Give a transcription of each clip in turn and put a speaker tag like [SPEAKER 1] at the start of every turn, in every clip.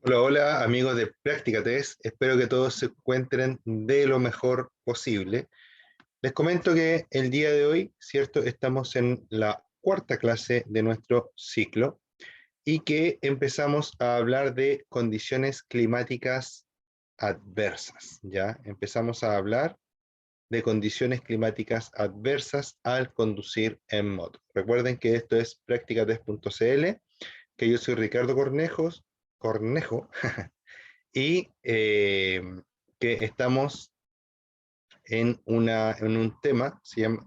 [SPEAKER 1] Hola, hola amigos de Prácticate, espero que todos se encuentren de lo mejor posible. Les comento que el día de hoy, ¿cierto? Estamos en la cuarta clase de nuestro ciclo y que empezamos a hablar de condiciones climáticas adversas, ¿ya? Empezamos a hablar de condiciones climáticas adversas al conducir en moto. Recuerden que esto es practicatest.cl, que yo soy Ricardo Cornejo, y que estamos en un tema,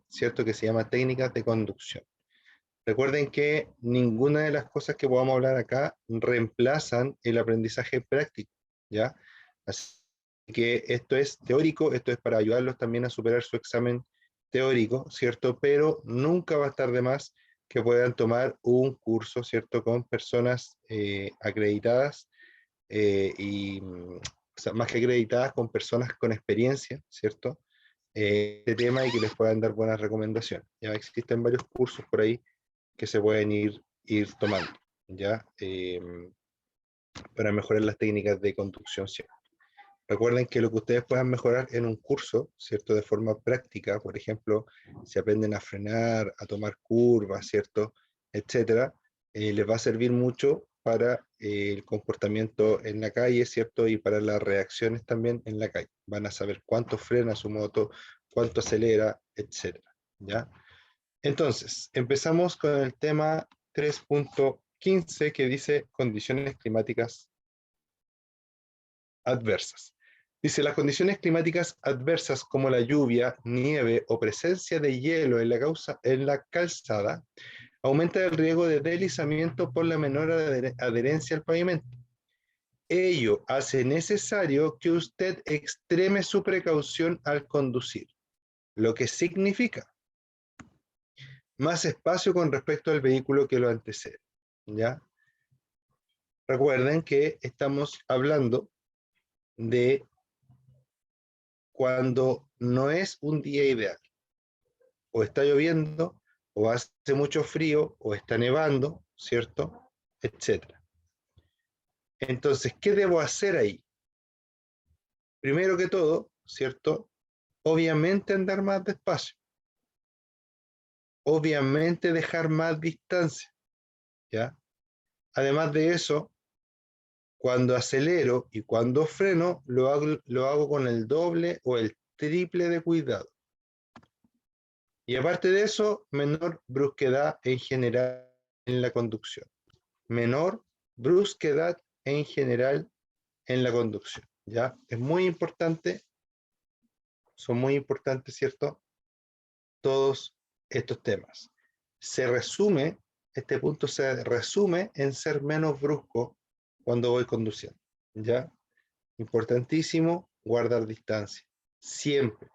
[SPEAKER 1] ¿cierto? Que se llama técnicas de conducción. Recuerden que ninguna de las cosas que podamos hablar acá reemplazan el aprendizaje práctico, ¿ya? Así que esto es teórico, esto es para ayudarlos también a superar su examen teórico, ¿cierto? Pero nunca va a estar de más que puedan tomar un curso, ¿cierto? Con personas acreditadas o sea, más que acreditadas, con personas con experiencia, ¿cierto? Este tema y que les puedan dar buenas recomendaciones. Ya existen varios cursos por ahí que se pueden ir tomando, ¿ya? Para mejorar las técnicas de conducción, ¿cierto? Recuerden que lo que ustedes puedan mejorar en un curso, ¿cierto? De forma práctica, por ejemplo, si aprenden a frenar, a tomar curvas, ¿cierto? Etcétera, les va a servir mucho para el comportamiento en la calle, ¿cierto? Y para las reacciones también en la calle. Van a saber cuánto frena su moto, cuánto acelera, etcétera, ¿ya? Entonces, empezamos con el tema 3.15 que dice condiciones climáticas adversas. Dice, las condiciones climáticas adversas como la lluvia, nieve o presencia de hielo en la calzada aumenta el riesgo de deslizamiento por la menor adherencia al pavimento. Ello hace necesario que usted extreme su precaución al conducir, lo que significa más espacio con respecto al vehículo que lo antecede, ¿ya? Recuerden que estamos hablando de cuando no es un día ideal. O está lloviendo, o hace mucho frío, o está nevando, ¿cierto? Etcétera. Entonces, ¿qué debo hacer ahí? Primero que todo, ¿cierto? Obviamente andar más despacio. Obviamente dejar más distancia, ¿ya? Además de eso, cuando acelero y cuando freno, lo hago con el doble o el triple de cuidado. Y aparte de eso, menor brusquedad en general en la conducción. Menor brusquedad en general en la conducción. ¿Ya? Es muy importante, son muy importantes, ¿cierto? Todos estos temas. Este punto se resume en ser menos brusco cuando voy conduciendo. ¿Ya? Importantísimo guardar distancia. Siempre,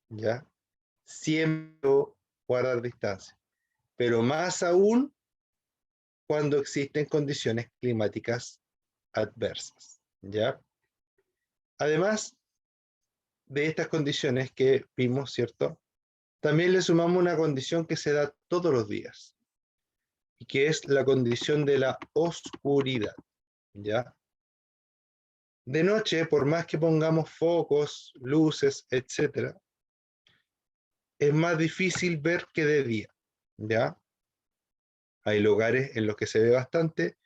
[SPEAKER 1] ¿ya? Siempre guardar distancia. Pero más aún cuando existen condiciones climáticas adversas, ¿ya? Además de estas condiciones que vimos, ¿cierto? También le sumamos una condición que se da todos los días, y que es la condición de la oscuridad, ¿ya? De noche, por más que pongamos focos, luces, etcétera, es más difícil ver que de día, ¿ya? Hay lugares en los que se ve bastante,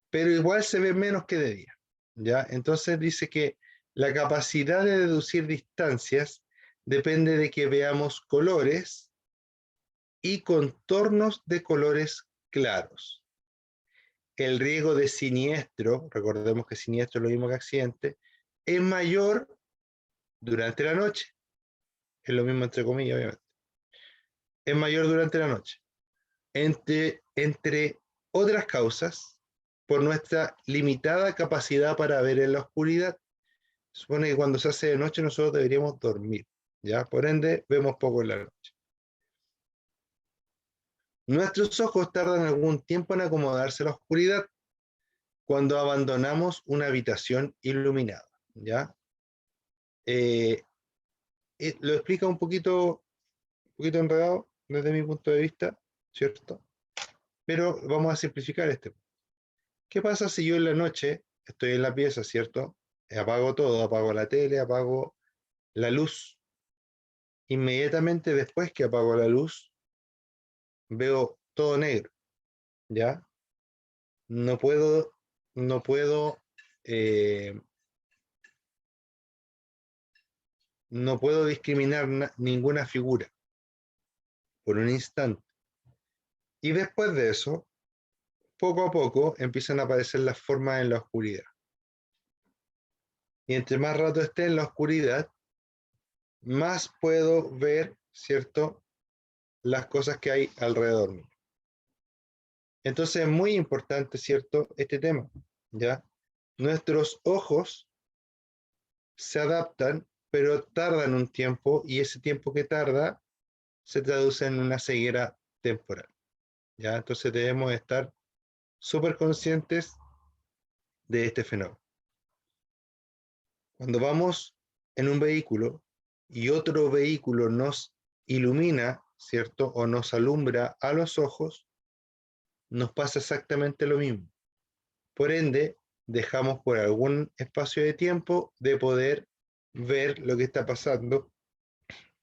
[SPEAKER 1] pero igual se ve menos que de día, ¿ya? Entonces dice que la capacidad de deducir distancias depende de que veamos colores y contornos de colores claros. El riesgo de siniestro, recordemos que siniestro es lo mismo que accidente, es mayor durante la noche. Es lo mismo entre comillas, obviamente. Es mayor durante la noche. Entre otras causas, por nuestra limitada capacidad para ver en la oscuridad. Se supone que cuando se hace de noche nosotros deberíamos dormir, ¿ya? Por ende, vemos poco en la noche. Nuestros ojos tardan algún tiempo en acomodarse a la oscuridad cuando abandonamos una habitación iluminada, ¿ya? Eh, lo explica un poquito enredado desde mi punto de vista, ¿cierto? Pero vamos a simplificar este. ¿Qué pasa si yo en la noche estoy en la pieza, ¿cierto? Apago todo, apago la tele, apago la luz. Inmediatamente después que apago la luz, veo todo negro, ¿ya? No puedo, no puedo, eh, no puedo discriminar ninguna figura por un instante. Y después de eso, poco a poco empiezan a aparecer las formas en la oscuridad. Y entre más rato esté en la oscuridad, más puedo ver, ¿cierto?, las cosas que hay alrededor mío. Entonces es muy importante, ¿cierto?, este tema, ¿ya? Nuestros ojos se adaptan, pero tardan un tiempo, y ese tiempo que tarda se traduce en una ceguera temporal, ¿ya? Entonces debemos estar súper conscientes de este fenómeno. Cuando vamos en un vehículo y otro vehículo nos ilumina, ¿cierto?, o nos alumbra a los ojos, nos pasa exactamente lo mismo. Por ende, dejamos por algún espacio de tiempo de poder ver lo que está pasando,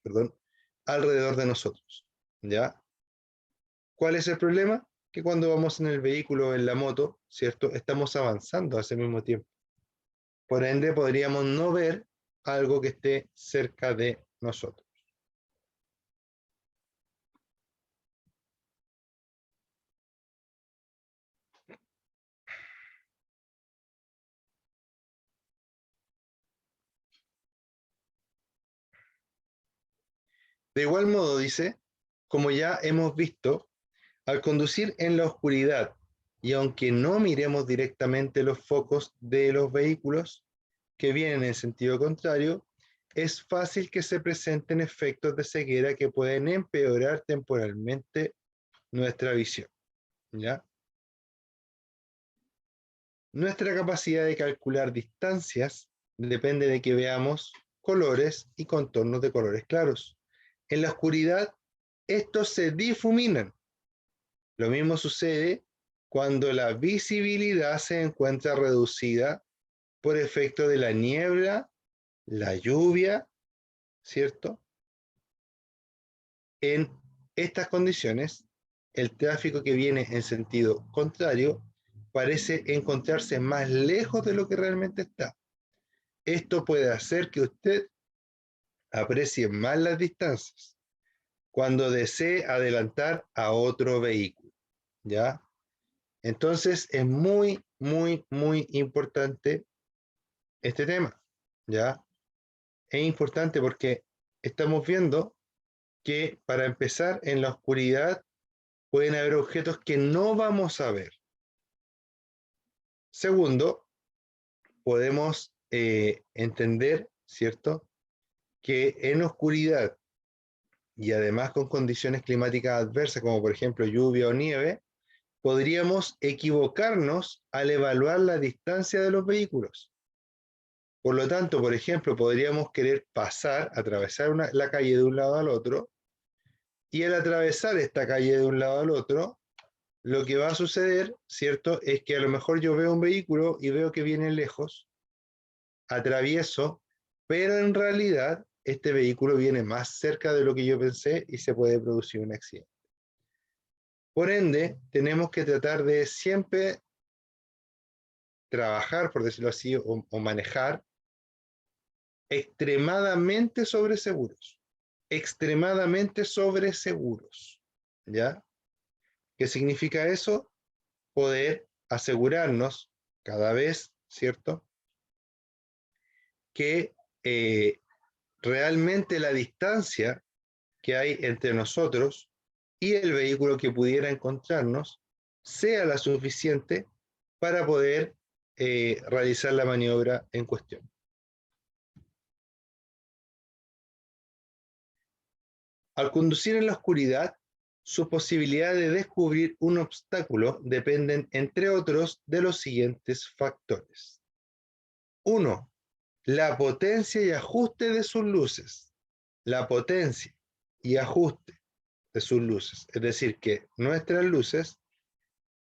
[SPEAKER 1] perdón, alrededor de nosotros, ¿ya? ¿Cuál es el problema? Que cuando vamos en el vehículo o en la moto, ¿cierto?, estamos avanzando a ese mismo tiempo. Por ende, podríamos no ver algo que esté cerca de nosotros. De igual modo, dice, como ya hemos visto, al conducir en la oscuridad y aunque no miremos directamente los focos de los vehículos que vienen en sentido contrario, es fácil que se presenten efectos de ceguera que pueden empeorar temporalmente nuestra visión, ¿ya? Nuestra capacidad de calcular distancias depende de que veamos colores y contornos de colores claros. En la oscuridad, estos se difuminan. Lo mismo sucede cuando la visibilidad se encuentra reducida por efecto de la niebla, la lluvia, ¿cierto? En estas condiciones, el tráfico que viene en sentido contrario parece encontrarse más lejos de lo que realmente está. Esto puede hacer que usted aprecie más las distancias cuando desee adelantar a otro vehículo, ¿ya? Entonces es muy, muy, muy importante este tema, ¿ya? Es importante porque estamos viendo que para empezar en la oscuridad pueden haber objetos que no vamos a ver. Segundo, podemos entender, ¿cierto?, que en oscuridad y además con condiciones climáticas adversas, como por ejemplo lluvia o nieve, podríamos equivocarnos al evaluar la distancia de los vehículos. Por lo tanto, por ejemplo, podríamos querer pasar, atravesar la calle de un lado al otro, y al atravesar esta calle de un lado al otro, lo que va a suceder, ¿cierto?, es que a lo mejor yo veo un vehículo y veo que viene lejos, atravieso, pero en realidad este vehículo viene más cerca de lo que yo pensé y se puede producir un accidente. Por ende, tenemos que tratar de siempre trabajar, por decirlo así, o manejar extremadamente sobre seguros. Extremadamente sobre seguros. ¿Ya? ¿Qué significa eso? Poder asegurarnos cada vez, ¿cierto?, que realmente la distancia que hay entre nosotros y el vehículo que pudiera encontrarnos sea la suficiente para poder realizar la maniobra en cuestión. Al conducir en la oscuridad, su posibilidad de descubrir un obstáculo dependen, entre otros, de los siguientes factores. 1. La potencia y ajuste de sus luces. La potencia y ajuste de sus luces. Es decir, que nuestras luces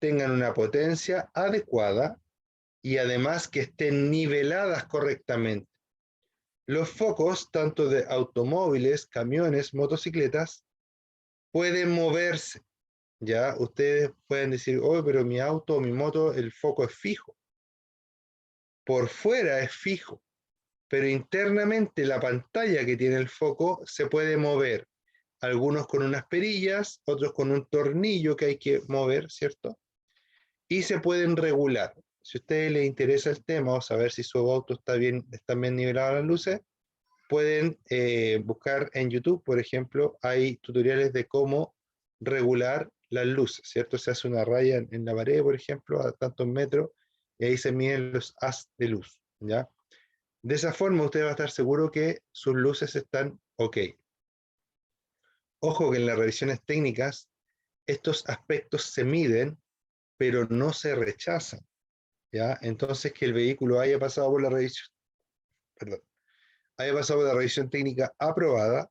[SPEAKER 1] tengan una potencia adecuada y además que estén niveladas correctamente. Los focos, tanto de automóviles, camiones, motocicletas, pueden moverse. Ya ustedes pueden decir, oh, pero mi auto o mi moto, el foco es fijo. Por fuera es fijo, pero internamente la pantalla que tiene el foco se puede mover. Algunos con unas perillas, otros con un tornillo que hay que mover, ¿cierto? Y se pueden regular. Si a ustedes les interesa el tema o saber si su auto están bien niveladas las luces, pueden buscar en YouTube, por ejemplo, hay tutoriales de cómo regular las luces, ¿cierto? Se hace una raya en la pared, por ejemplo, a tantos metros, y ahí se miden los haz de luz, ¿ya? De esa forma usted va a estar seguro que sus luces están ok. Ojo que en las revisiones técnicas estos aspectos se miden, pero no se rechazan, ¿ya? Entonces que el vehículo haya pasado por la revisión, perdón, haya pasado por la revisión técnica aprobada,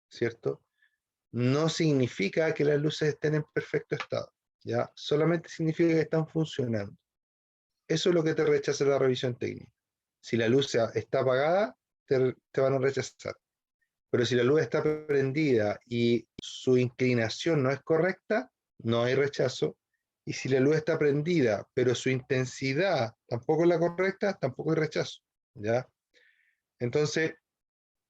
[SPEAKER 1] ¿cierto? No significa que las luces estén en perfecto estado, ¿ya? Solamente significa que están funcionando. Eso es lo que te rechaza la revisión técnica. Si la luz está apagada, te van a rechazar. Pero si la luz está prendida y su inclinación no es correcta, no hay rechazo. Y si la luz está prendida, pero su intensidad tampoco es la correcta, tampoco hay rechazo, ¿ya? Entonces,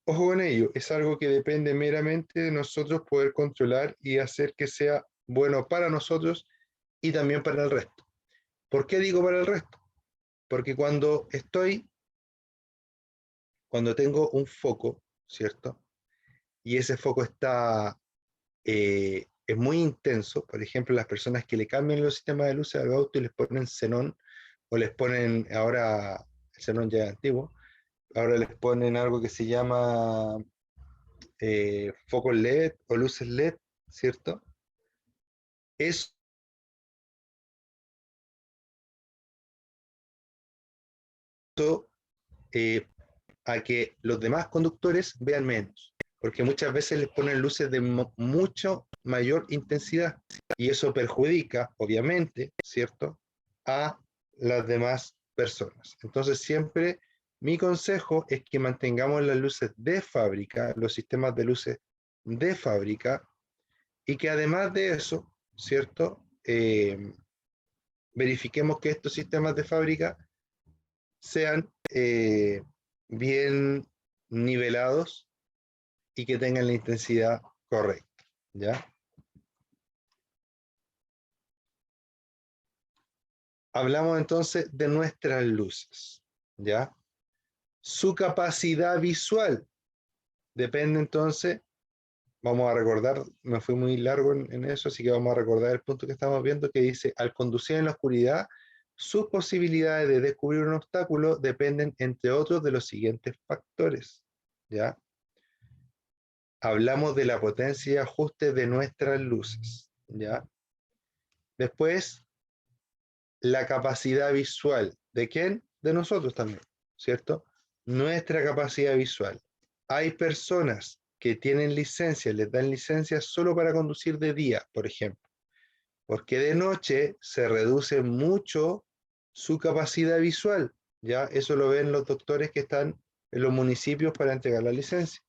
[SPEAKER 1] ojo con ello, es algo que depende meramente de nosotros poder controlar y hacer que sea bueno para nosotros y también para el resto. ¿Por qué digo para el resto? Porque cuando tengo un foco, ¿cierto? Y ese foco es muy intenso, por ejemplo, las personas que le cambian los sistemas de luces al auto y les ponen xenón, o les ponen, ahora el xenón ya es antiguo, ahora les ponen algo que se llama focos LED o luces LED, ¿cierto? Eso eh, a que los demás conductores vean menos, porque muchas veces les ponen luces de mucho mayor intensidad y eso perjudica, obviamente, ¿cierto?, a las demás personas. Entonces siempre mi consejo es que mantengamos las luces de fábrica, los sistemas de luces de fábrica, y que además de eso, ¿cierto?, verifiquemos que estos sistemas de fábrica sean bien nivelados y que tengan la intensidad correcta, ¿ya? Hablamos entonces de nuestras luces, ¿ya? Su capacidad visual depende entonces, vamos a recordar, me fui muy largo en eso, así que vamos a recordar el punto que estamos viendo que dice, al conducir en la oscuridad, sus posibilidades de descubrir un obstáculo dependen, entre otros, de los siguientes factores, ¿ya? Hablamos de la potencia y ajuste de nuestras luces, ¿ya? Después, la capacidad visual. ¿De quién? De nosotros también, ¿cierto? Nuestra capacidad visual. Hay personas que tienen licencia, les dan licencia solo para conducir de día, por ejemplo, porque de noche se reduce mucho su capacidad visual, ¿ya? Eso lo ven los doctores que están en los municipios para entregar la licencia.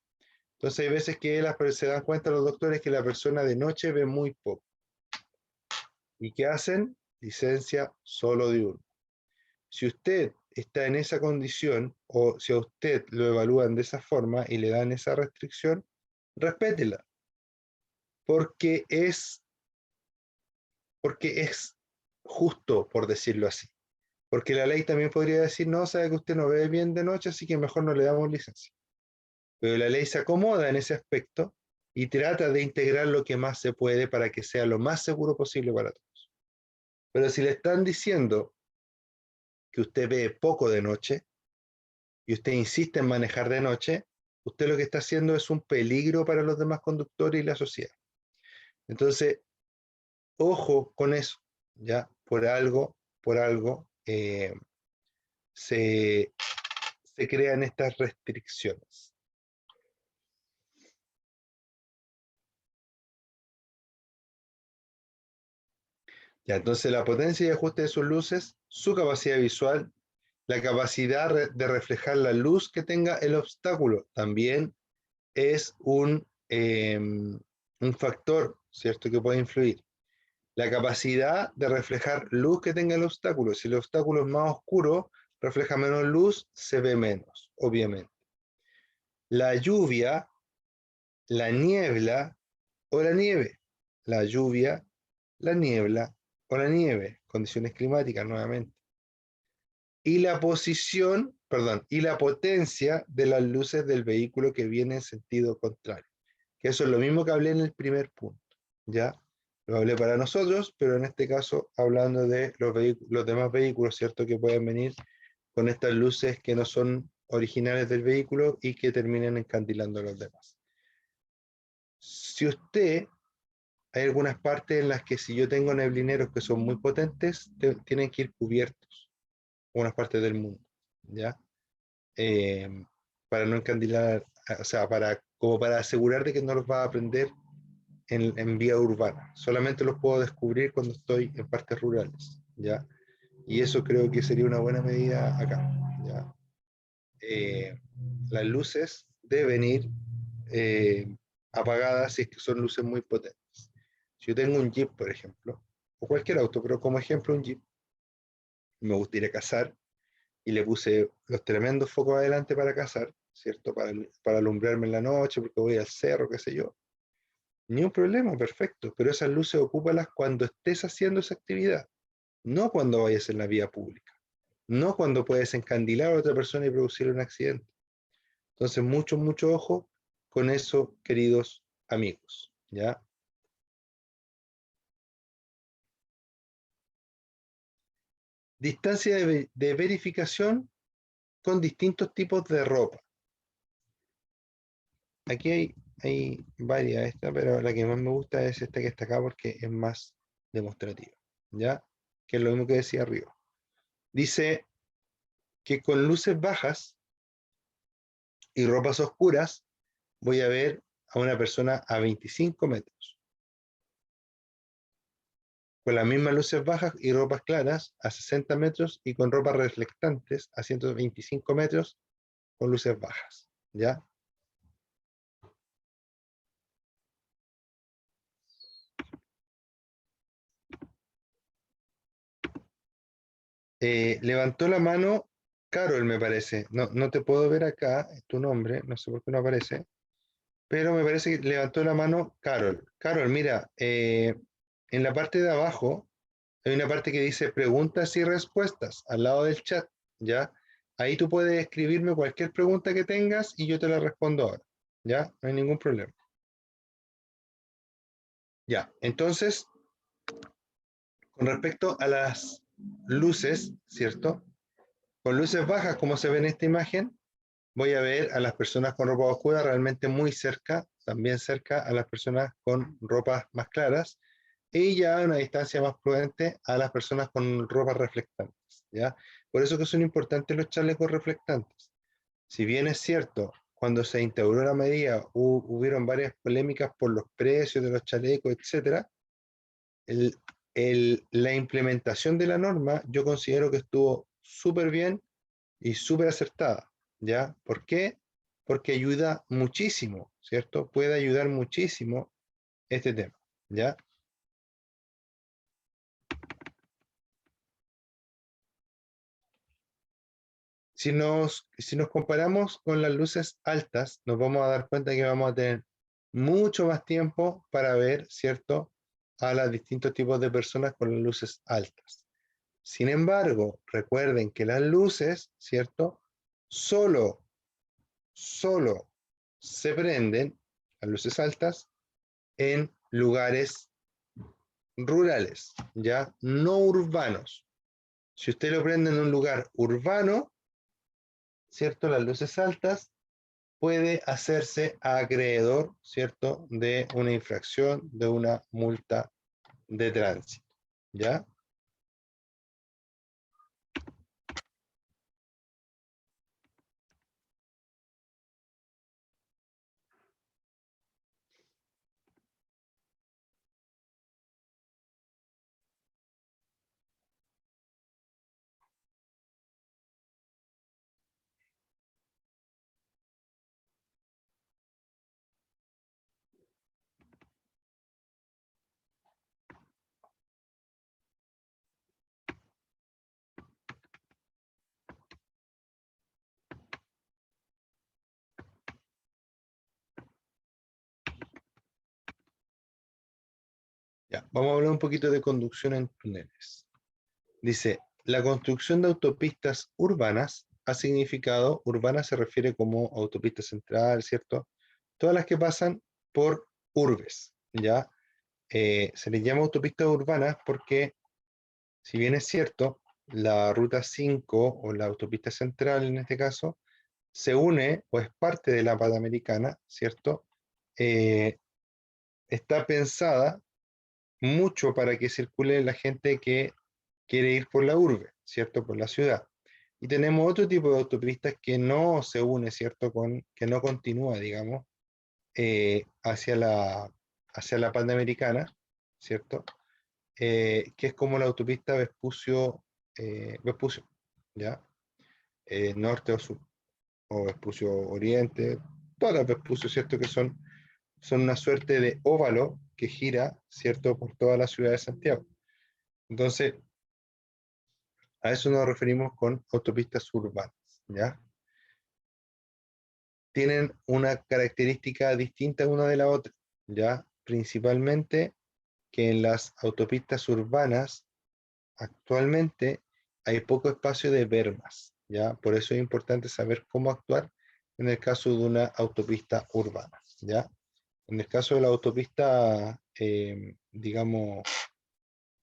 [SPEAKER 1] Entonces hay veces que se dan cuenta los doctores que la persona de noche ve muy poco. ¿Y qué hacen? Licencia solo diurna. Si usted está en esa condición o si a usted lo evalúan de esa forma y le dan esa restricción, respétela, porque es, porque es justo, por decirlo así. Porque la ley también podría decir, no, sabe que usted no ve bien de noche, así que mejor no le damos licencia. Pero la ley se acomoda en ese aspecto y trata de integrar lo que más se puede para que sea lo más seguro posible para todos. Pero si le están diciendo que usted ve poco de noche y usted insiste en manejar de noche, usted lo que está haciendo es un peligro para los demás conductores y la sociedad. Entonces, ojo con eso, ¿ya? Por algo se, se crean estas restricciones. Ya, entonces la potencia y ajuste de sus luces, su capacidad visual, la capacidad de reflejar la luz que tenga el obstáculo, también es un factor, ¿cierto?, que puede influir. La capacidad de reflejar luz que tenga el obstáculo. Si el obstáculo es más oscuro, refleja menos luz, se ve menos, obviamente. La lluvia, la niebla o la nieve. La lluvia, la niebla o la nieve. Condiciones climáticas nuevamente. Y la posición, perdón, y la potencia de las luces del vehículo que viene en sentido contrario. Que eso es lo mismo que hablé en el primer punto. ¿Ya? Lo hablé para nosotros, pero en este caso hablando de los demás vehículos, ¿cierto? Que pueden venir con estas luces que no son originales del vehículo y que terminen encandilando a los demás. Si usted, hay algunas partes en las que si yo tengo neblineros que son muy potentes, tienen que ir cubiertos, algunas partes del mundo, ¿ya? Eh, para no encandilar, o sea, como para asegurar de que no los va a prender en vía urbana. Solamente los puedo descubrir cuando estoy en partes rurales, ¿ya? Y eso creo que sería una buena medida acá, ¿ya? Las luces deben ir apagadas si es que son luces muy potentes. Si yo tengo un Jeep, por ejemplo, o cualquier auto, pero como ejemplo un Jeep, me gustaría cazar y le puse los tremendos focos adelante para cazar, ¿cierto? Para alumbrarme en la noche porque voy al cerro, qué sé yo. Ni un problema, perfecto, pero esas luces ocúpalas cuando estés haciendo esa actividad, no cuando vayas en la vía pública, no cuando puedes encandilar a otra persona y producir un accidente. Entonces, mucho, mucho ojo con eso, queridos amigos, ¿ya? Distancia de verificación con distintos tipos de ropa. Aquí hay varias esta, pero la que más me gusta es esta que está acá porque es más demostrativa, ¿ya? Que es lo mismo que decía arriba. Dice que con luces bajas y ropas oscuras voy a ver a una persona a 25 metros. Con las mismas luces bajas y ropas claras a 60 metros y con ropas reflectantes a 125 metros con luces bajas, ¿ya? Levantó la mano Carol, me parece. No, no te puedo ver acá, es tu nombre, no sé por qué no aparece, pero me parece que levantó la mano Carol. Carol, mira, en la parte de abajo hay una parte que dice preguntas y respuestas al lado del chat, ¿ya? Ahí tú puedes escribirme cualquier pregunta que tengas y yo te la respondo ahora, ¿ya? No hay ningún problema. Ya, entonces, con respecto a las luces, ¿cierto? Con luces bajas, como se ve en esta imagen, voy a ver a las personas con ropa oscura realmente muy cerca, también cerca a las personas con ropas más claras, y ya a una distancia más prudente a las personas con ropas reflectantes, ¿ya? Por eso que son importantes los chalecos reflectantes. Si bien es cierto, cuando se instauró la medida hubieron varias polémicas por los precios de los chalecos, etcétera, el, la implementación de la norma yo considero que estuvo súper bien y súper acertada, ¿ya? ¿Por qué? Porque ayuda muchísimo, ¿cierto? Puede ayudar muchísimo este tema, ¿ya? Si nos comparamos con las luces altas, nos vamos a dar cuenta que vamos a tener mucho más tiempo para ver, ¿cierto?, a los distintos tipos de personas con las luces altas. Sin embargo, recuerden que las luces, ¿cierto?, solo se prenden, las luces altas, en lugares rurales, ya no urbanos. Si usted lo prende en un lugar urbano, ¿cierto? Las luces altas puede hacerse acreedor, ¿cierto?, de una infracción, de una multa de tránsito, ¿ya? Ya, vamos a hablar un poquito de conducción en túneles. Dice, la construcción de autopistas urbanas ha significado, urbana se refiere como autopista central, ¿cierto? Todas las que pasan por urbes, ¿ya? Se les llama autopistas urbanas porque, si bien es cierto, la ruta 5 o la autopista central en este caso, se une o es parte de la Panamericana, ¿cierto? Eh, Está pensada mucho para que circule la gente que quiere ir por la urbe, ¿cierto? Por la ciudad. Y tenemos otro tipo de autopistas que no se une, ¿cierto? Que no continúa, digamos, hacia la Panamericana, ¿cierto? Que es como la autopista Vespucio, ¿ya? Norte o sur, o Vespucio Oriente, todas las Vespucios, ¿cierto? Que son una suerte de óvalo que gira, ¿cierto? Por toda la ciudad de Santiago. Entonces, a eso nos referimos con autopistas urbanas, ¿ya? Tienen una característica distinta una de la otra, ¿ya? Principalmente que en las autopistas urbanas actualmente hay poco espacio de bermas, ¿ya? Por eso es importante saber cómo actuar en el caso de una autopista urbana, ¿ya? En el caso de la autopista, digamos,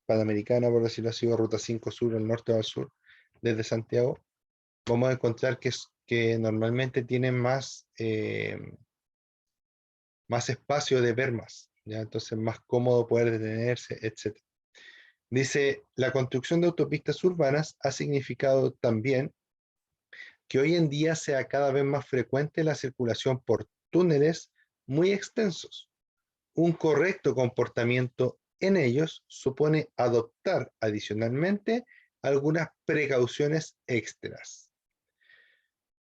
[SPEAKER 1] panamericana, por decirlo así, o Ruta 5 Sur, al norte o al sur, desde Santiago, vamos a encontrar que normalmente tienen más espacio de bermas, ¿ya? Entonces más cómodo poder detenerse, etc. Dice, la construcción de autopistas urbanas ha significado también que hoy en día sea cada vez más frecuente la circulación por túneles muy extensos. Un correcto comportamiento en ellos supone adoptar adicionalmente algunas precauciones extras.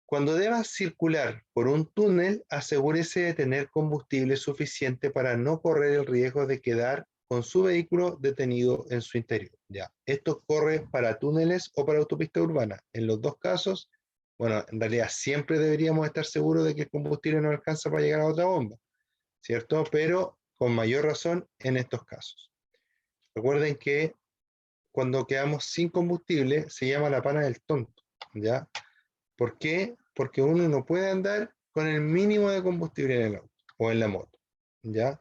[SPEAKER 1] Cuando debas circular por un túnel, asegúrese de tener combustible suficiente para no correr el riesgo de quedar con su vehículo detenido en su interior. Ya, esto corre para túneles o para autopista urbana. En los dos casos, bueno, en realidad siempre deberíamos estar seguros de que el combustible no alcanza para llegar a otra bomba, ¿cierto? Pero con mayor razón en estos casos. Recuerden que cuando quedamos sin combustible se llama la pana del tonto, ¿ya? ¿Por qué? Porque uno no puede andar con el mínimo de combustible en el auto o en la moto, ¿ya?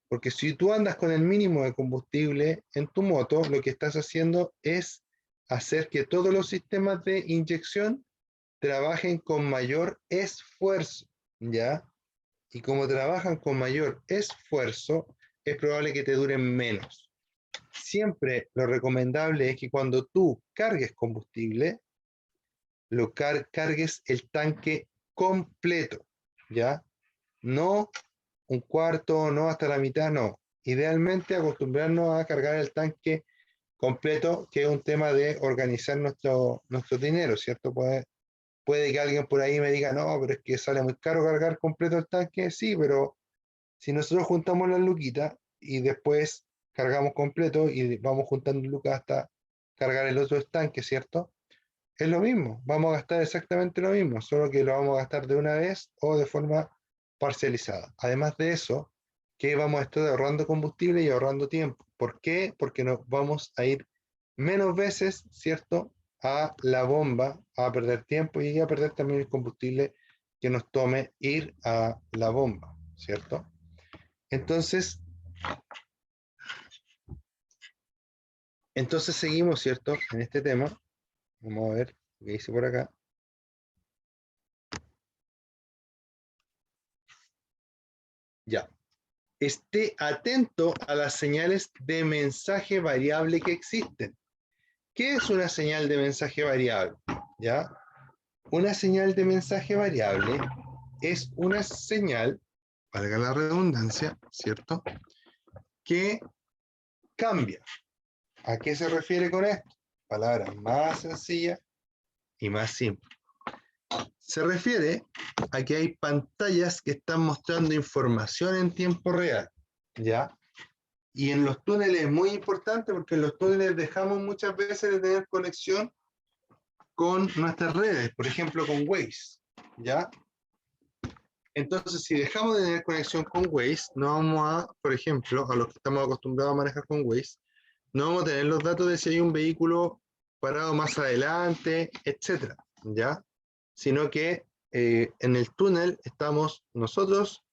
[SPEAKER 1] Porque si tú andas con el mínimo de combustible en tu moto, lo que estás haciendo es hacer que todos los sistemas de inyección trabajen con mayor esfuerzo, ¿ya? Y como trabajan con mayor esfuerzo, es probable que te duren menos. Siempre lo recomendable es que cuando tú cargues combustible, cargues el tanque completo, ¿ya? No un cuarto, no hasta la mitad, no. Idealmente acostumbrarnos a cargar el tanque completo, que es un tema de organizar nuestro dinero, ¿cierto? Puede que alguien por ahí me diga, no, pero es que sale muy caro cargar completo el tanque. Sí, pero si nosotros juntamos las luquitas y después cargamos completo y vamos juntando lucas hasta cargar el otro tanque, ¿cierto? Es lo mismo, vamos a gastar exactamente lo mismo, solo que lo vamos a gastar de una vez o de forma parcializada. Además de eso, que vamos a estar ahorrando combustible y ahorrando tiempo. ¿Por qué? Porque nos vamos a ir menos veces, ¿cierto?, a la bomba, a perder tiempo y a perder también el combustible que nos tome ir a la bomba, ¿cierto? Entonces, seguimos, ¿cierto?, en este tema. Vamos a ver qué dice por acá. Ya. Esté atento a las señales de mensaje variable que existen. ¿Qué es una señal de mensaje variable? ¿Ya? Una señal de mensaje variable es una señal, valga la redundancia, ¿cierto?, que cambia. ¿A qué se refiere con esto? Palabras más sencillas y más simples. Se refiere a que hay pantallas que están mostrando información en tiempo real, ¿ya? Y en los túneles es muy importante porque en los túneles dejamos muchas veces de tener conexión con nuestras redes, por ejemplo con Waze, ¿ya? Entonces, si dejamos de tener conexión con Waze, no vamos a, por ejemplo, a los que estamos acostumbrados a manejar con Waze, no vamos a tener los datos de si hay un vehículo parado más adelante, etcétera, ¿ya? Sino que en el túnel estamos nosotros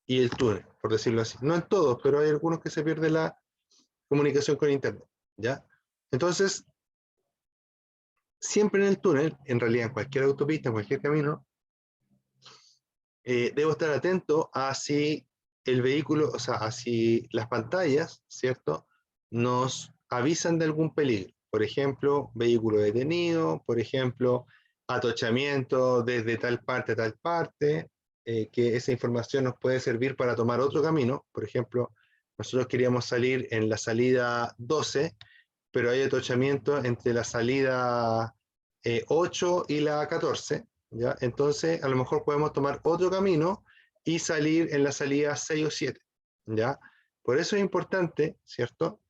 [SPEAKER 1] y el túnel, por decirlo así. No en todos, pero hay algunos que se pierde la comunicación con Internet, ¿ya? Entonces, siempre en el túnel, en realidad en cualquier autopista, en cualquier camino, debo estar atento a si el vehículo, o sea, a si las pantallas, ¿cierto?, nos avisan de algún peligro. Por ejemplo, vehículo detenido, por ejemplo, atochamiento desde tal parte a tal parte, que esa información nos puede servir para tomar otro camino. Por ejemplo, nosotros queríamos salir en la salida 12, pero hay atochamiento entre la salida 8 y la 14, ¿ya? Entonces, a lo mejor podemos tomar otro camino y salir en la salida 6 o 7, ¿ya? Por eso es importante, ¿cierto?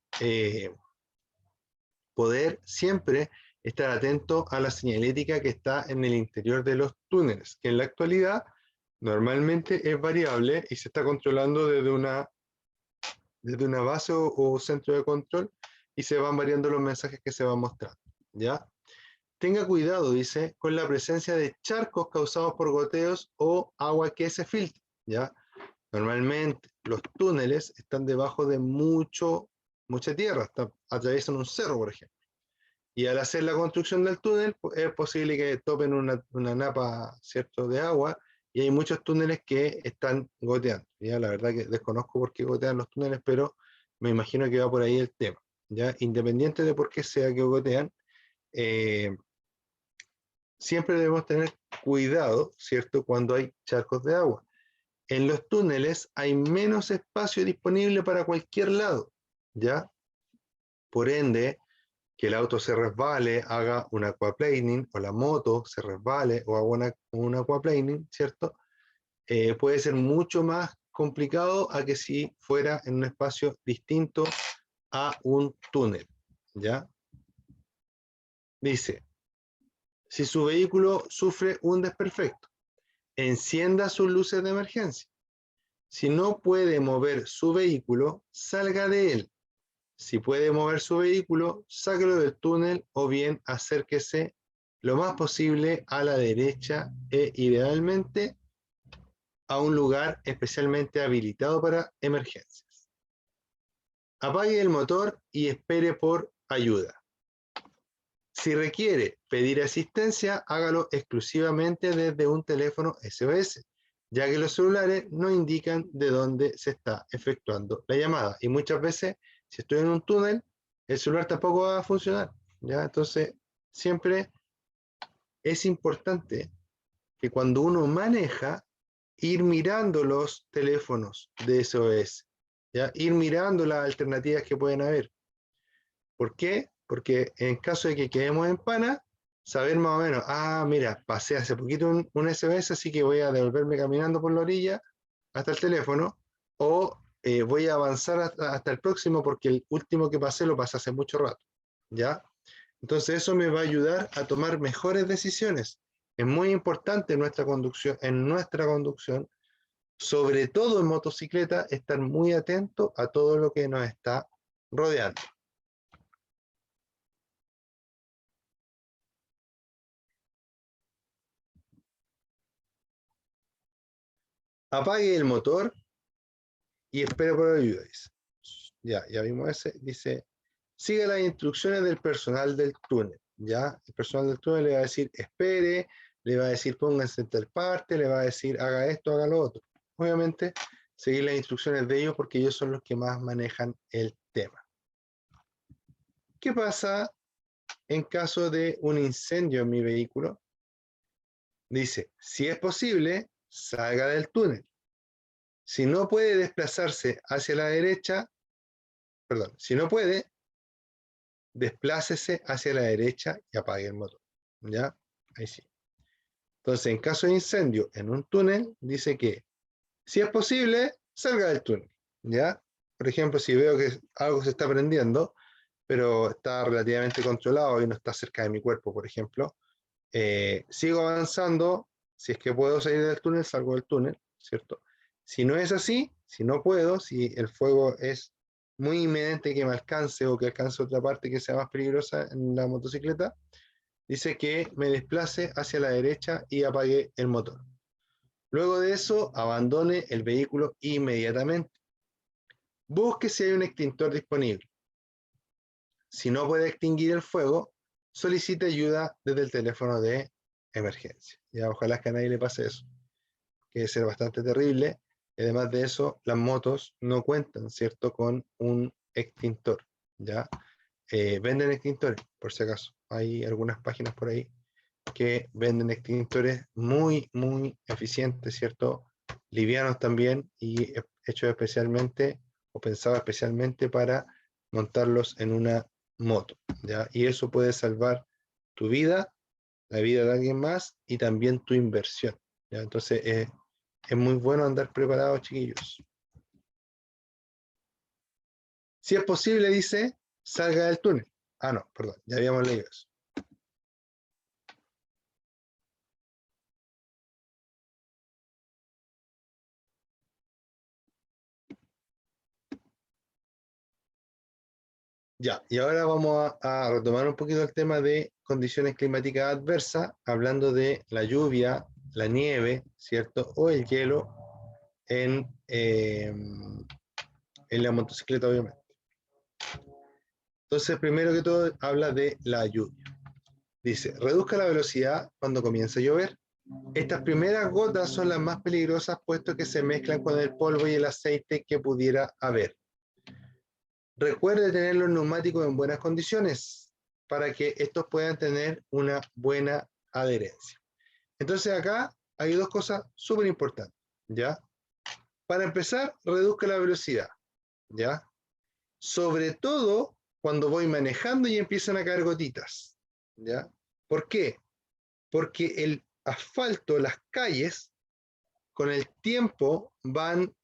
[SPEAKER 1] Poder siempre estar atento a la señalética que está en el interior de los túneles, que en la actualidad normalmente es variable y se está controlando desde una base o centro de control y se van variando los mensajes que se van mostrando, ¿ya? Tenga cuidado, dice, con la presencia de charcos causados por goteos o agua que se filtra, ¿ya? Normalmente los túneles están debajo de mucha tierra, atraviesan un cerro, por ejemplo. Y al hacer la construcción del túnel, es posible que topen una napa, ¿cierto?, de agua, y hay muchos túneles que están goteando. Ya, la verdad que desconozco por qué gotean los túneles, pero me imagino que va por ahí el tema. Ya, independiente de por qué sea que gotean, eh, siempre debemos tener cuidado, ¿cierto?, cuando hay charcos de agua. En los túneles hay menos espacio disponible para cualquier lado, ¿ya? Por ende, que el auto se resbale, haga un aquaplaning, o la moto se resbale o haga un aquaplaning, ¿cierto? Puede ser mucho más complicado a que si fuera en un espacio distinto a un túnel, ¿ya? Dice, si su vehículo sufre un desperfecto, encienda sus luces de emergencia. Si no puede mover su vehículo, salga de él. Si puede mover su vehículo, sáquelo del túnel o bien acérquese lo más posible a la derecha e idealmente a un lugar especialmente habilitado para emergencias. Apague el motor y espere por ayuda. Si requiere pedir asistencia, hágalo exclusivamente desde un teléfono SOS, ya que los celulares no indican de dónde se está efectuando la llamada. Y muchas veces, si estoy en un túnel, el celular tampoco va a funcionar, ¿ya? Entonces, siempre es importante que cuando uno maneja, ir mirando los teléfonos de SOS, ¿ya? Ir mirando las alternativas que pueden haber. ¿Por qué? Porque en caso de que quedemos en pana, saber más o menos, mira, pasé hace poquito un SOS, así que voy a devolverme caminando por la orilla hasta el teléfono, o voy a avanzar hasta el próximo porque el último que pasé lo pasé hace mucho rato, ¿ya? Entonces eso me va a ayudar a tomar mejores decisiones. Es muy importante en nuestra conducción, sobre todo en motocicleta, estar muy atento a todo lo que nos está rodeando. Apague el motor y espere por ayuda, dice. Ya vimos ese. Dice, siga las instrucciones del personal del túnel. Ya, el personal del túnel le va a decir, espere, le va a decir, pónganse en tal parte, le va a decir, haga esto, haga lo otro. Obviamente, seguir las instrucciones de ellos porque ellos son los que más manejan el tema. ¿Qué pasa en caso de un incendio en mi vehículo? Dice, si es posible, salga del túnel. Si no puede desplazarse hacia la derecha, perdón, si no puede, desplácese hacia la derecha y apague el motor. ¿Ya? Ahí sí. Entonces, en caso de incendio en un túnel, dice que si es posible, salga del túnel. ¿Ya? Por ejemplo, si veo que algo se está prendiendo, pero está relativamente controlado y no está cerca de mi cuerpo, por ejemplo, sigo avanzando. Si es que puedo salir del túnel, salgo del túnel. ¿cierto? Si no es así, si no puedo, si el fuego es muy inminente que me alcance o que alcance otra parte que sea más peligrosa en la motocicleta, dice que me desplace hacia la derecha y apague el motor. Luego de eso, abandone el vehículo inmediatamente. Busque si hay un extintor disponible. Si no puede extinguir el fuego, solicite ayuda desde el teléfono de emergencia. Ya, ojalá que a nadie le pase eso, que debe ser bastante terrible. Y además de eso, las motos no cuentan, ¿cierto?, con un extintor. ¿Ya? Venden extintores, por si acaso. Hay algunas páginas por ahí que venden extintores muy, muy eficientes, ¿cierto? Livianos también y hechos especialmente o pensados especialmente para montarlos en una moto, ¿ya? Y eso puede salvar tu vida, la vida de alguien más y también tu inversión, ¿ya? Entonces es muy bueno andar preparados, chiquillos. Si es posible, dice, salga del túnel. Ah, no, perdón, ya habíamos leído eso. Ya, y ahora vamos a retomar un poquito el tema de condiciones climáticas adversas, hablando de la lluvia, la nieve, ¿cierto? O el hielo en la motocicleta, obviamente. Entonces, primero que todo, habla de la lluvia. Dice, reduzca la velocidad cuando comience a llover. Estas primeras gotas son las más peligrosas puesto que se mezclan con el polvo y el aceite que pudiera haber. Recuerde tener los neumáticos en buenas condiciones para que estos puedan tener una buena adherencia. Entonces acá hay dos cosas súper importantes, ¿ya? Para empezar, reduzca la velocidad, ¿ya? Sobre todo cuando voy manejando y empiezan a caer gotitas, ¿ya? ¿Por qué? Porque el asfalto, las calles, con el tiempo van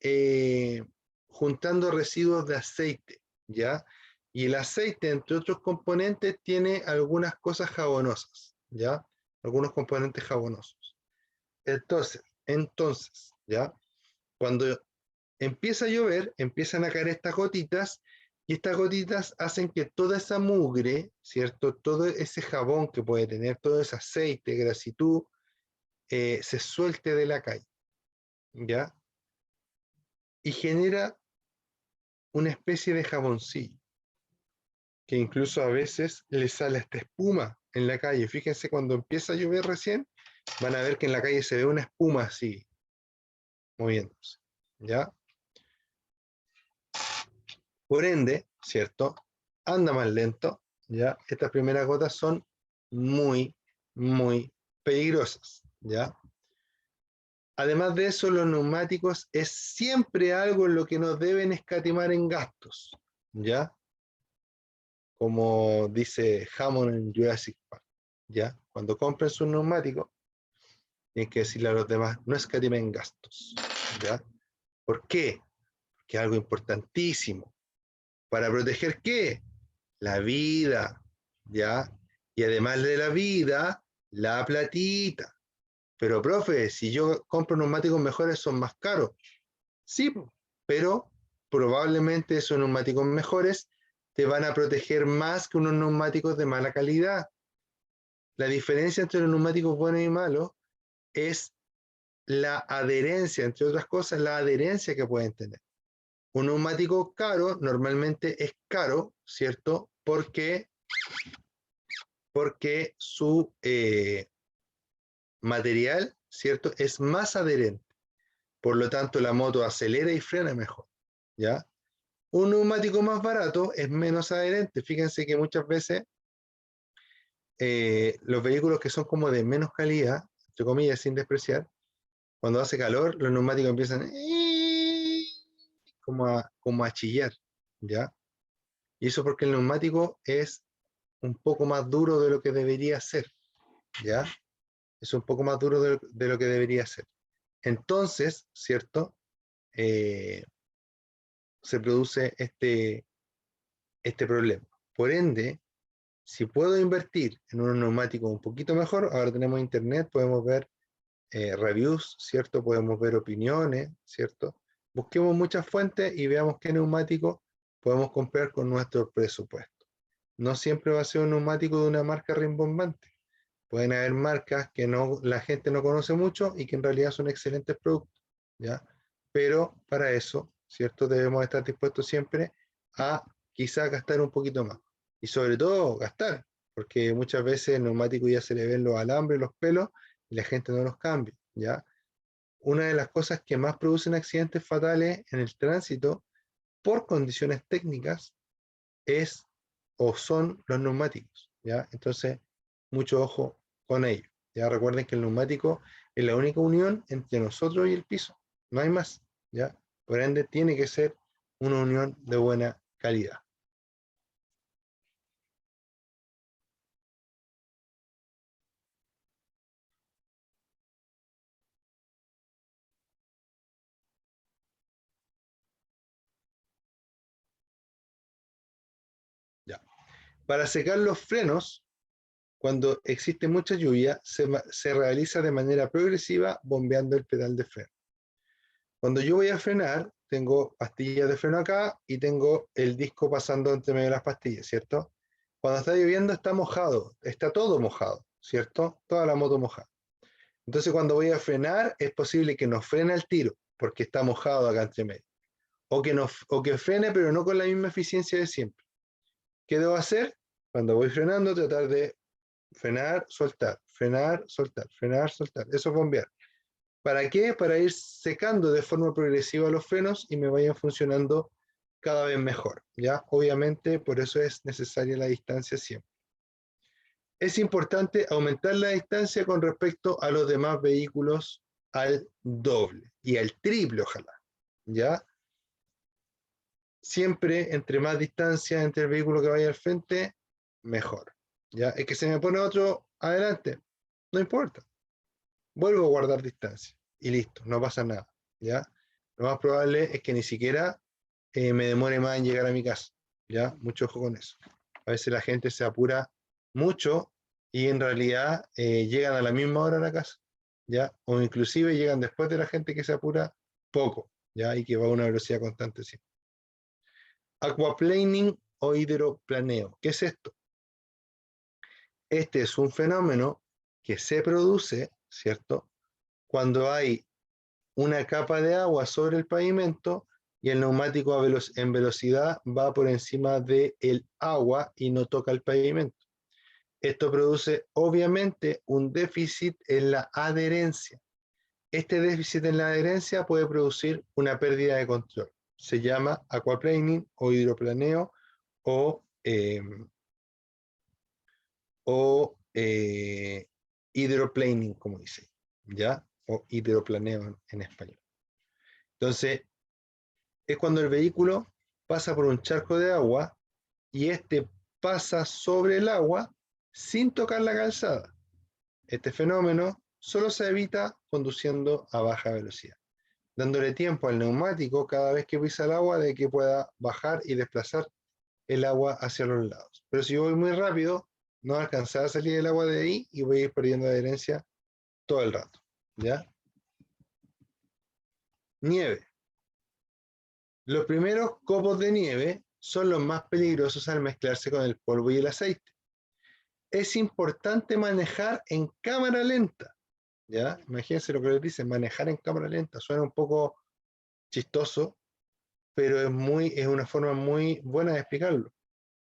[SPEAKER 1] juntando residuos de aceite, ¿ya? Y el aceite, entre otros componentes, tiene algunas cosas jabonosas, ¿ya? Algunos componentes jabonosos. Entonces, ¿ya? Cuando empieza a llover, empiezan a caer estas gotitas y estas gotitas hacen que toda esa mugre, ¿cierto? Todo ese jabón que puede tener, todo ese aceite, grasitud, se suelte de la calle, ¿ya? Y genera una especie de jaboncillo, que incluso a veces le sale esta espuma en la calle. Fíjense, cuando empieza a llover recién, van a ver que en la calle se ve una espuma así, moviéndose, ¿ya? Por ende, ¿cierto? Anda más lento, ¿ya? Estas primeras gotas son muy, muy peligrosas, ¿ya? Además de eso, los neumáticos es siempre algo en lo que nos deben escatimar en gastos, ¿ya? Como dice Hammond en Jurassic Park, ¿ya? Cuando compren su neumático, tienen que decirle a los demás, no escatimen gastos, ¿ya? ¿Por qué? Porque es algo importantísimo. ¿Para proteger qué? La vida, ¿ya? Y además de la vida, la platita. Pero, profe, si yo compro neumáticos mejores, son más caros. Sí, pero probablemente esos neumáticos mejores te van a proteger más que unos neumáticos de mala calidad. La diferencia entre los neumáticos buenos y malos es la adherencia, entre otras cosas, la adherencia que pueden tener. Un neumático caro normalmente es caro, ¿cierto? Porque su material, ¿cierto? Es más adherente. Por lo tanto, la moto acelera y frena mejor, ¿ya? Un neumático más barato es menos adherente. Fíjense que muchas veces los vehículos que son como de menos calidad, entre comillas, sin despreciar, cuando hace calor, los neumáticos empiezan como a chillar, ¿ya? Y eso porque el neumático es un poco más duro de lo que debería ser, ¿ya? Es un poco más duro de lo que debería ser. Entonces, ¿cierto? Se produce este problema. Por ende, si puedo invertir en un neumático un poquito mejor, ahora tenemos internet, podemos ver reviews, ¿cierto? Podemos ver opiniones, ¿cierto? Busquemos muchas fuentes y veamos qué neumático podemos comprar con nuestro presupuesto. No siempre va a ser un neumático de una marca rimbombante. Pueden haber marcas que no, la gente no conoce mucho y que en realidad son excelentes productos, ¿ya? Pero para eso, ¿cierto? Debemos estar dispuestos siempre a quizás gastar un poquito más. Y sobre todo gastar, porque muchas veces el neumático ya se le ven los alambres, los pelos, y la gente no los cambia, ¿ya? Una de las cosas que más producen accidentes fatales en el tránsito por condiciones técnicas es o son los neumáticos, ¿ya? Entonces, mucho ojo con ello. Ya recuerden que el neumático es la única unión entre nosotros y el piso, no hay más, ¿ya? Por ende, tiene que ser una unión de buena calidad. ¿Ya? Para secar los frenos, cuando existe mucha lluvia, se realiza de manera progresiva bombeando el pedal de freno. Cuando yo voy a frenar, tengo pastillas de freno acá y tengo el disco pasando entre medio de las pastillas, ¿cierto? Cuando está lloviendo está mojado, está todo mojado, ¿cierto? Toda la moto mojada. Entonces cuando voy a frenar es posible que no frene al tiro, porque está mojado acá entre medio. O que frene pero no con la misma eficiencia de siempre. ¿Qué debo hacer? Cuando voy frenando, tratar de frenar, soltar, frenar, soltar, frenar, soltar. Eso es bombear. ¿Para qué? Para ir secando de forma progresiva los frenos y me vayan funcionando cada vez mejor, ¿ya? Obviamente, por eso es necesaria la distancia siempre. Es importante aumentar la distancia con respecto a los demás vehículos al doble y al triple, ojalá, ¿ya? Siempre, entre más distancia entre el vehículo que vaya al frente, mejor, ¿ya? Es que se me pone otro adelante, no importa. Vuelvo a guardar distancia y listo, no pasa nada, ¿ya? Lo más probable es que ni siquiera me demore más en llegar a mi casa, ¿ya? Mucho ojo con eso. A veces la gente se apura mucho y en realidad llegan a la misma hora a la casa, ¿ya? O inclusive llegan después de la gente que se apura poco, ¿ya? Y que va a una velocidad constante, sí. Aquaplaning o hidroplaneo. ¿Qué es esto? Este es un fenómeno que se produce, ¿cierto? Cuando hay una capa de agua sobre el pavimento y el neumático en velocidad va por encima del agua y no toca el pavimento. Esto produce obviamente un déficit en la adherencia. Este déficit en la adherencia puede producir una pérdida de control. Se llama aquaplaning o hidroplaneo o, eh, o hidroplaning, como dice, ¿ya? O hidroplaneo en español. Entonces, es cuando el vehículo pasa por un charco de agua y este pasa sobre el agua sin tocar la calzada. Este fenómeno solo se evita conduciendo a baja velocidad, dándole tiempo al neumático cada vez que pisa el agua de que pueda bajar y desplazar el agua hacia los lados. Pero si yo voy muy rápido, no alcanzará a salir el agua de ahí y voy a ir perdiendo adherencia todo el rato. ¿Ya? Nieve. Los primeros copos de nieve son los más peligrosos al mezclarse con el polvo y el aceite. Es importante manejar en cámara lenta, ¿ya? Imagínense lo que les dicen, manejar en cámara lenta. Suena un poco chistoso, pero es una forma muy buena de explicarlo.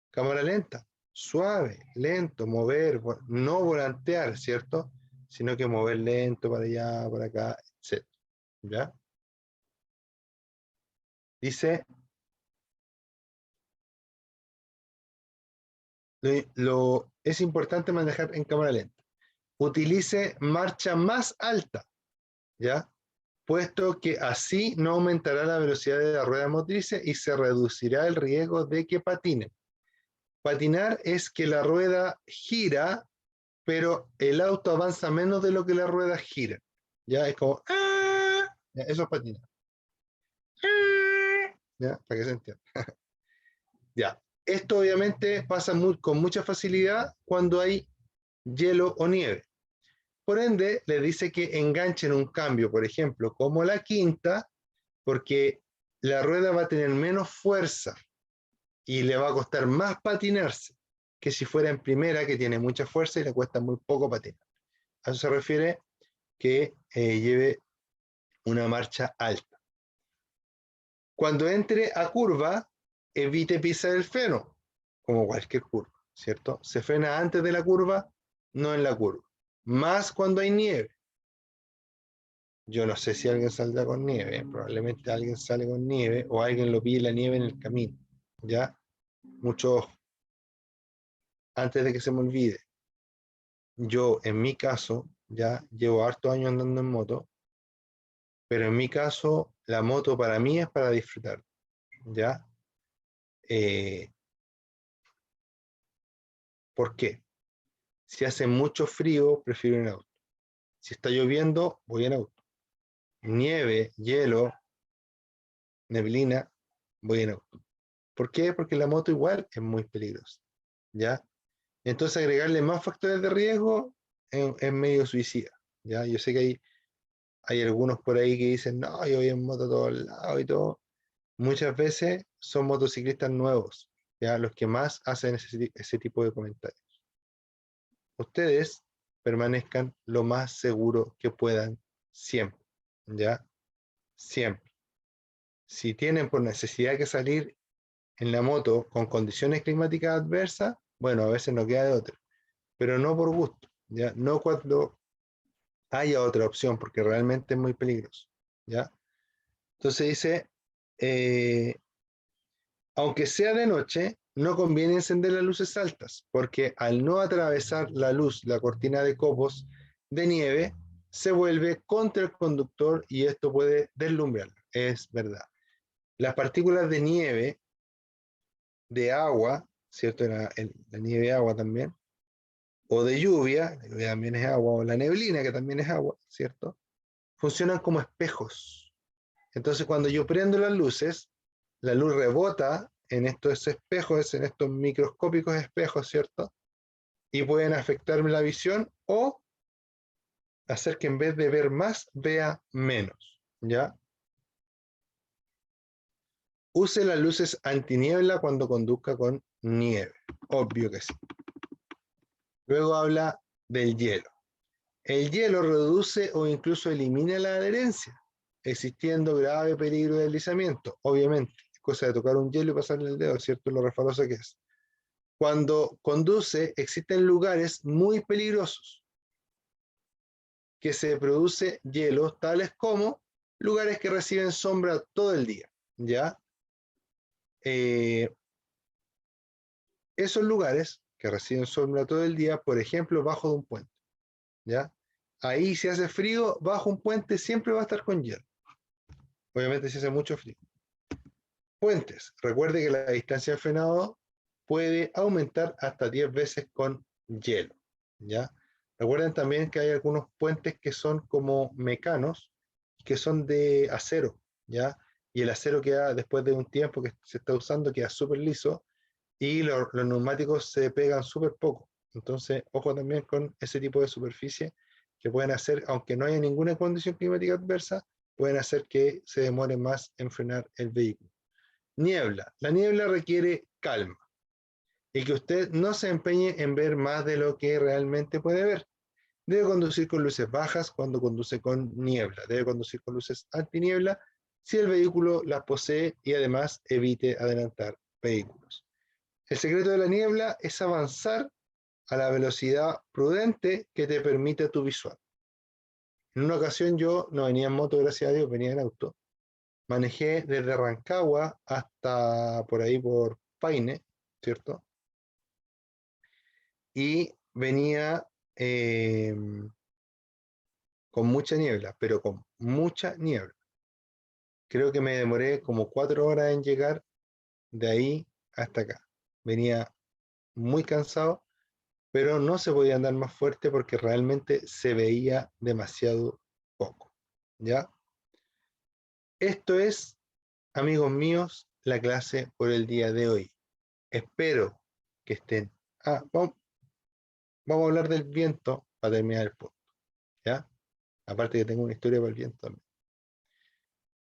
[SPEAKER 1] Cámara lenta, suave, lento, mover, no volantear, ¿cierto? Sino que mover lento para allá, para acá, etc. ¿Ya? Dice, es importante manejar en cámara lenta. Utilice marcha más alta, ¿ya? Puesto que así no aumentará la velocidad de la rueda motrices y se reducirá el riesgo de que patinen. Patinar es que la rueda gira, pero el auto avanza menos de lo que la rueda gira. Ya es como, ¡ah! Ya, eso es patinar. ¡Ah! Ya, para que se entienda. Ya. Esto obviamente pasa con mucha facilidad cuando hay hielo o nieve. por ende, les dice que enganchen un cambio, por ejemplo, como la quinta, porque la rueda va a tener menos fuerza y le va a costar más patinarse que si fuera en primera, que tiene mucha fuerza y le cuesta muy poco patinar. A eso se refiere que lleve una marcha alta. Cuando entre a curva, evite pisar el freno, como cualquier curva, ¿cierto? Se frena antes de la curva, no en la curva. Más cuando hay nieve. Yo no sé si alguien saldrá con nieve, probablemente alguien sale con nieve o alguien lo pide la nieve en el camino, ¿ya? Mucho ojo. Antes de que se me olvide, yo en mi caso, ya llevo hartos años andando en moto, pero en mi caso, la moto para mí es para disfrutar, ¿ya? ¿Por qué? Si hace mucho frío, prefiero ir en auto. Si está lloviendo, voy en auto. Nieve, hielo, neblina, voy en auto. ¿Por qué? Porque la moto igual es muy peligrosa, ¿ya? Entonces agregarle más factores de riesgo es medio suicida, ¿ya? Yo sé que hay algunos por ahí que dicen, no, yo voy en moto a todos lados y todo. Muchas veces son motociclistas nuevos, ¿ya? Los que más hacen ese tipo de comentarios. Ustedes permanezcan lo más seguro que puedan siempre, ¿ya? Siempre. Si tienen por necesidad que salir en la moto con condiciones climáticas adversas, bueno, a veces no queda de otra, pero no por gusto, ¿ya? No cuando haya otra opción, porque realmente es muy peligroso, ¿ya? Entonces dice, eh, aunque sea de noche, no conviene encender las luces altas, porque al no atravesar la luz, la cortina de copos de nieve, se vuelve contra el conductor y esto puede deslumbrarlo. Es verdad. Las partículas de nieve, de agua, ¿cierto? La nieve de agua también, o de lluvia, la lluvia también es agua, o la neblina, que también es agua, ¿cierto? Funcionan como espejos. Entonces, cuando yo prendo las luces, la luz rebota en estos espejos, en estos microscópicos espejos, ¿cierto? Y pueden afectarme la visión o hacer que en vez de ver más, vea menos, ¿ya? Use las luces antiniebla cuando conduzca con nieve. Obvio que sí. Luego habla del hielo. El hielo reduce o incluso elimina la adherencia, existiendo grave peligro de deslizamiento. Obviamente, es cosa de tocar un hielo y pasarle el dedo, ¿cierto? Lo resbaloso que es. Cuando conduce, existen lugares muy peligrosos que se produce hielo, tales como lugares que reciben sombra todo el día, ¿ya? Eh, Esos lugares que reciben sombra todo el día, por ejemplo, bajo de un puente, ¿ya? Ahí si hace frío, bajo un puente siempre va a estar con hielo. Obviamente si hace mucho frío. Puentes. Recuerde que la distancia de frenado puede aumentar hasta 10 veces con hielo, ¿ya? Recuerden también que hay algunos puentes que son como mecanos, que son de acero, ¿ya? Y el acero queda, después de un tiempo que se está usando, queda súper liso y los neumáticos se pegan súper poco. Entonces, ojo también con ese tipo de superficie que pueden hacer, aunque no haya ninguna condición climática adversa, pueden hacer que se demore más en frenar el vehículo. Niebla. La niebla requiere calma y que usted no se empeñe en ver más de lo que realmente puede ver. Debe conducir con luces bajas cuando conduce con niebla. Debe conducir con luces antiniebla si el vehículo las posee y además evite adelantar vehículos. El secreto de la niebla es avanzar a la velocidad prudente que te permite tu visual. En una ocasión yo no venía en moto, gracias a Dios, venía en auto. Manejé desde Rancagua hasta por ahí por Paine, ¿cierto? Y venía con mucha niebla, pero con mucha niebla. Creo que me demoré como 4 horas en llegar de ahí hasta acá. Venía muy cansado, pero no se podía andar más fuerte porque realmente se veía demasiado poco, ¿ya? Esto es, amigos míos, la clase por el día de hoy. Espero que estén. Vamos a hablar del viento para terminar el punto. ¿ya? Aparte que tengo una historia para el viento también.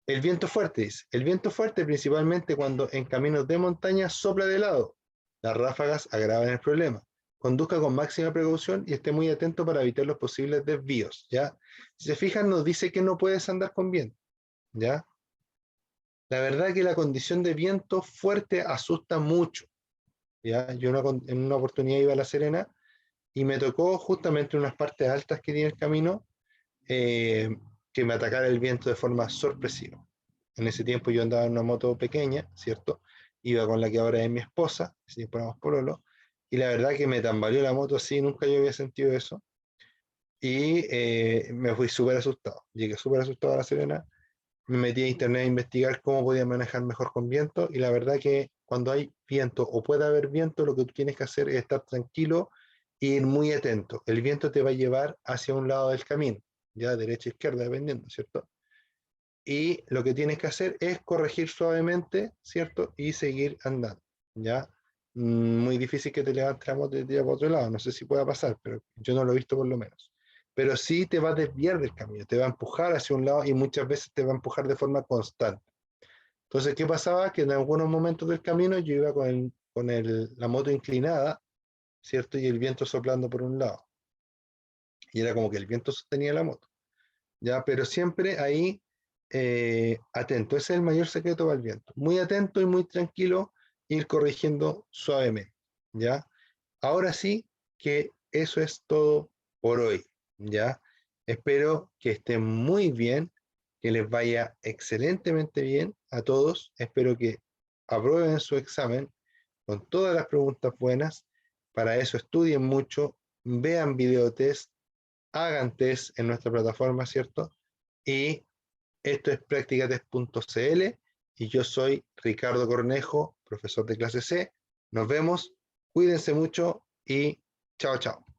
[SPEAKER 1] El viento fuerte dice. El viento fuerte principalmente cuando en caminos de montaña sopla de lado. Las ráfagas agravan el problema. Conduzca con máxima precaución y esté muy atento para evitar los posibles desvíos, ¿ya? Si se fijan, nos dice que no puedes andar con viento, ¿ya? La verdad que la condición de viento fuerte asusta mucho, ¿ya? Yo en una oportunidad iba a La Serena y me tocó justamente en unas partes altas que tiene el camino eh, que me atacara el viento de forma sorpresiva. En ese tiempo yo andaba en una moto pequeña, ¿cierto? Iba con la que ahora es mi esposa, si ponemos pololo, y la verdad que me tambaleó la moto así, nunca yo había sentido eso, y me fui súper asustado. Llegué súper asustado a La Serena, me metí a internet a investigar cómo podía manejar mejor con viento, y la verdad que cuando hay viento o puede haber viento, lo que tú tienes que hacer es estar tranquilo e ir muy atento. El viento te va a llevar hacia un lado del camino, ya derecha o izquierda, dependiendo, ¿cierto? Y lo que tienes que hacer es corregir suavemente, ¿cierto? Y seguir andando, ¿ya? Muy difícil que te levantes la moto y te tires para otro lado, no sé si pueda pasar, pero yo no lo he visto por lo menos. Pero sí te va a desviar del camino, te va a empujar hacia un lado y muchas veces te va a empujar de forma constante. Entonces, ¿qué pasaba? Que en algunos momentos del camino yo iba la moto inclinada, ¿cierto? Y el viento soplando por un lado. Y era como que el viento sostenía la moto. ¿Ya? Pero siempre ahí atento, ese es el mayor secreto para el viento. Muy atento y muy tranquilo, ir corrigiendo suavemente, ¿ya? Ahora sí que eso es todo por hoy, ¿ya? Espero que estén muy bien, que les vaya excelentemente bien a todos. Espero que aprueben su examen con todas las preguntas buenas. Para eso estudien mucho, vean videotest, hagan test en nuestra plataforma, ¿cierto? Y esto es practicatest.cl y yo soy Ricardo Cornejo, profesor de clase C. Nos vemos, cuídense mucho y chao, chao.